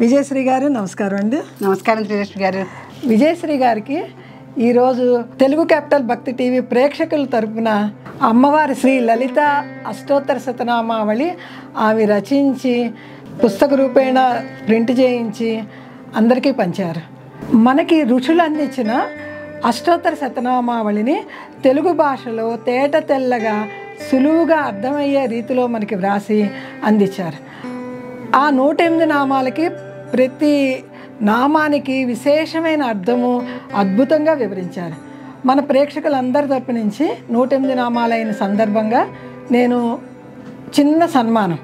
విజయశ్రీ గారు నమస్కారం అండి. నమస్కారం శ్రీలక్ష్మి గారు. విజయశ్రీ గారికి ఈరోజు తెలుగు క్యాపిటల్ భక్తి టీవీ ప్రేక్షకుల తరపున అమ్మవారి శ్రీ లలిత అష్టోత్తర శతనామావళి ఆమె రచించి పుస్తక రూపేణ ప్రింట్ చేయించి అందరికీ పంచారు. మనకి ఋషులు అందించిన అష్టోత్తర శతనామావళిని తెలుగు భాషలో తేట తెల్లగా సులువుగా అర్థమయ్యే రీతిలో మనకి వ్రాసి అందించారు. ఆ 108 నామాలకి ప్రతి నామానికి విశేషమైన అర్థము అద్భుతంగా వివరించారు. మన ప్రేక్షకులందరి తరపు నుంచి 108 నామాలైన సందర్భంగా నేను చిన్న సన్మానం,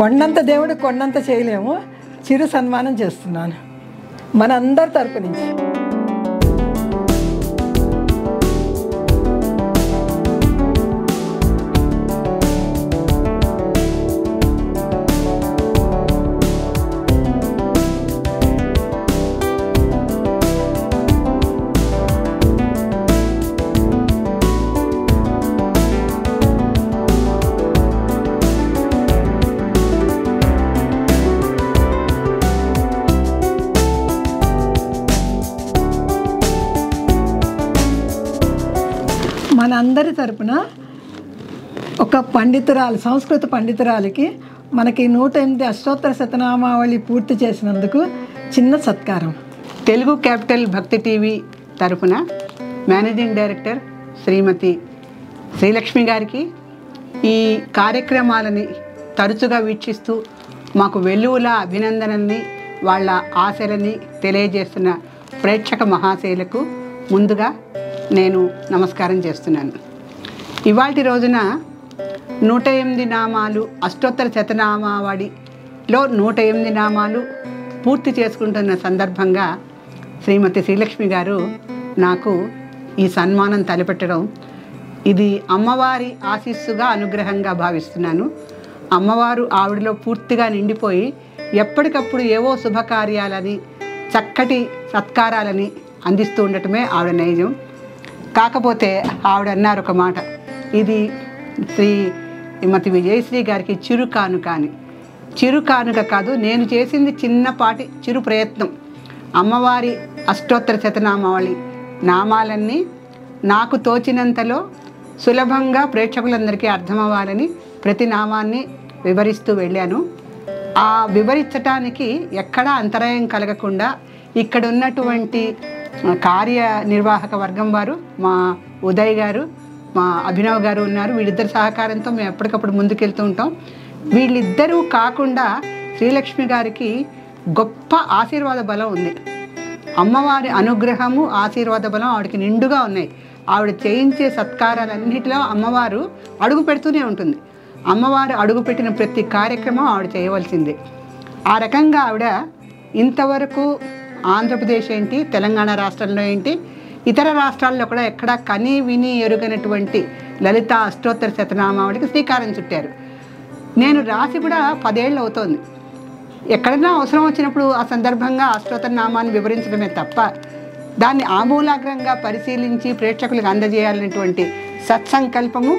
కొండంత దేవుడు కొండంత చేయలేము, చిరు సన్మానం చేస్తున్నాను మనందరి తరపు నుంచి. మనందరి తరపున ఒక పండితురాలు, సంస్కృత పండితురాలికి మనకి 108 అష్టోత్తర శతనామావళి పూర్తి చేసినందుకు చిన్న సత్కారం. తెలుగు క్యాపిటల్ భక్తి టీవీ తరపున మేనేజింగ్ డైరెక్టర్ శ్రీమతి శ్రీలక్ష్మి గారికి, ఈ కార్యక్రమాలని తరచుగా వీక్షిస్తూ మాకు వెల్లువల అభినందనల్ని, వాళ్ళ ఆశలని తెలియజేస్తున్న ప్రేక్షక మహాశయులకు ముందుగా నేను నమస్కారం చేస్తున్నాను. ఇవాల్టి రోజున 108 నామాలు అష్టోత్తర శతనామావళిలో 108 నామాలు పూర్తి చేసుకుంటున్న సందర్భంగా శ్రీమతి శ్రీలక్ష్మి గారు నాకు ఈ సన్మానం తలపెట్టడం, ఇది అమ్మవారి ఆశీస్సుగా అనుగ్రహంగా భావిస్తున్నాను. అమ్మవారు ఆవిడలో పూర్తిగా నిండిపోయి ఎప్పటికప్పుడు ఏవో శుభకార్యాలని, చక్కటి సత్కారాలని అందిస్తూ ఉండటమే ఆవిడ నైజం. కాకపోతే ఆవిడ అన్నారు ఒక మాట, ఇది శ్రీమతి విజయశ్రీ గారికి చిరు కానుక అని. చిరు కానుక కాదు, నేను చేసింది చిన్నపాటి చిరు ప్రయత్నం. అమ్మవారి అష్టోత్తర శతనామావళి నామాలన్నీ నాకు తోచినంతలో సులభంగా ప్రేక్షకులందరికీ అర్థమవ్వాలని ప్రతి నామాన్ని వివరిస్తూ వెళ్ళాను. ఆ వివరించటానికి ఎక్కడా అంతరాయం కలగకుండా ఇక్కడ ఉన్నటువంటి కార్యనిర్వాహక వర్గం వారు, మా ఉదయ్ గారు, మా అభినవ్ గారు ఉన్నారు. వీళ్ళిద్దరి సహకారంతో మేము ఎప్పటికప్పుడు ముందుకెళ్తూ ఉంటాం. వీళ్ళిద్దరూ కాకుండా శ్రీలక్ష్మి గారికి గొప్ప ఆశీర్వాద బలం ఉంది. అమ్మవారి అనుగ్రహము, ఆశీర్వాద బలం ఆవిడకి నిండుగా ఉన్నాయి. ఆవిడ చేయించే సత్కారాలన్నిటిలో అమ్మవారు అడుగు పెడుతూనే ఉంటుంది. అమ్మవారు అడుగుపెట్టిన ప్రతి కార్యక్రమం ఆవిడ చేయవలసిందే. ఆ రకంగా ఆవిడ ఇంతవరకు ఆంధ్రప్రదేశ్ ఏంటి, తెలంగాణ రాష్ట్రంలో ఏంటి, ఇతర రాష్ట్రాల్లో కూడా ఎక్కడా కని విని ఎరుగనటువంటి లలిత అష్టోత్తర శతనామావళికి శ్రీకారం చుట్టారు. నేను రాసి కూడా 10 ఏళ్ళు అవుతోంది. ఎక్కడైనా అవసరం వచ్చినప్పుడు ఆ సందర్భంగా అష్టోత్తర నామాన్ని వివరించడమే తప్ప దాన్ని ఆమూలాగ్రంగా పరిశీలించి ప్రేక్షకులకు అందజేయాలనేటువంటి సత్సంకల్పము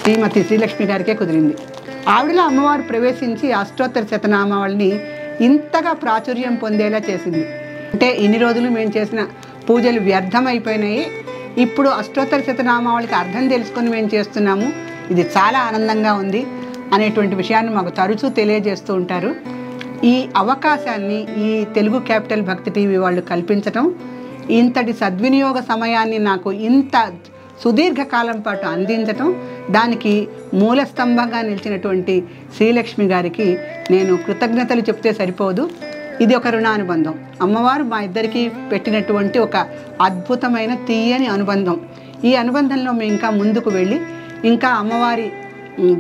శ్రీమతి శ్రీలక్ష్మి గారికే కుదిరింది. ఆవిడలో అమ్మవారు ప్రవేశించి అష్టోత్తర శతనామావళిని ఇంతగా ప్రాచుర్యం పొందేలా చేసింది. అంటే ఇన్ని రోజులు మేము చేసిన పూజలు వ్యర్థమైపోయినాయి, ఇప్పుడు అష్టోత్తర శతనామావళికి అర్థం తెలుసుకొని మేము చేస్తున్నాము, ఇది చాలా ఆనందంగా ఉంది అనేటువంటి విషయాన్ని మాకు తరచూ తెలియజేస్తూ ఉంటారు. ఈ అవకాశాన్ని ఈ తెలుగు క్యాపిటల్ భక్తి టీవీ వాళ్ళు కల్పించటం, ఇంతటి సద్వినియోగ సమయాన్ని నాకు ఇంత సుదీర్ఘకాలం పాటు అందించటం, దానికి మూలస్తంభంగా నిలిచినటువంటి శ్రీలక్ష్మి గారికి నేను కృతజ్ఞతలు చెప్తే సరిపోదు. ఇది ఒక రుణానుబంధం. అమ్మవారు మా ఇద్దరికీ పెట్టినటువంటి ఒక అద్భుతమైన తీయని అనుబంధం. ఈ అనుబంధంలో మేము ఇంకా ముందుకు వెళ్ళి ఇంకా అమ్మవారి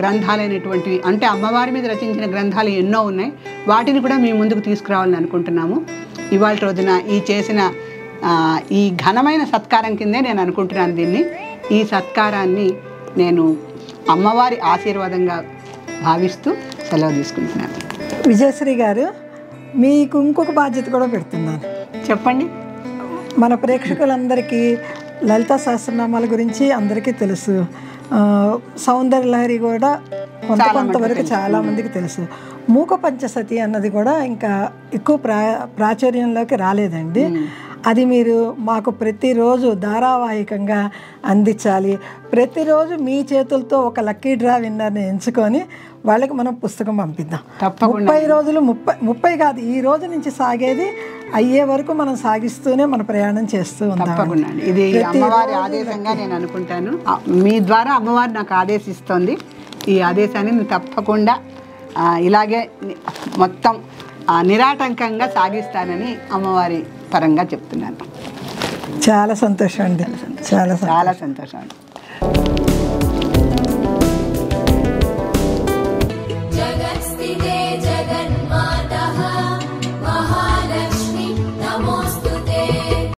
గ్రంథాలైనటువంటివి, అంటే అమ్మవారి మీద రచించిన గ్రంథాలు ఎన్నో ఉన్నాయి, వాటిని కూడా మీ ముందుకు తీసుకురావాలని అనుకుంటున్నాము. ఇవాళ రోజున ఈ చేసిన ఈ ఘనమైన సత్కారం కిందే నేను అనుకుంటున్నాను దీన్ని. ఈ సత్కారాన్ని నేను అమ్మవారి ఆశీర్వాదంగా భావిస్తూ సెలవు తీసుకుంటున్నాను. విజయశ్రీ గారు, మీకు ఇంకొక బాధ్యత కూడా పెడుతున్నాను. చెప్పండి. మన ప్రేక్షకులందరికీ లలితా సహస్రనామాల గురించి అందరికీ తెలుసు, సౌందర్య లహరి కూడా కొంతవరకు చాలామందికి తెలుసు. మూక పంచసతి అన్నది కూడా ఇంకా ఎక్కువ ప్రాచుర్యంలోకి రాలేదండి. అది మీరు మాకు ప్రతిరోజు ధారావాహికంగా అందించాలి. ప్రతిరోజు మీ చేతులతో ఒక లక్కీ డ్రా విన్నర్ని ఎంచుకొని వాళ్ళకి మనం పుస్తకం పంపిద్దాం. 30 రోజులు 30 కాదు, ఈ రోజు నుంచి సాగేది అయ్యే వరకు మనం సాగిస్తూనే మన ప్రయాణం చేస్తూ ఉంటాం. తప్పకుండా ఇది అమ్మవారి ఆదేశంగా నేను అనుకుంటాను. మీ ద్వారా అమ్మవారు నాకు ఆదేశిస్తోంది. ఈ ఆదేశాన్ని నేను తప్పకుండా ఇలాగే మొత్తం నిరాటంకంగా సాగిస్తానని అమ్మవారి పరంగా చెప్తున్నాను. చాలా సంతోషం అండి. చాలా సంతోషం అండి.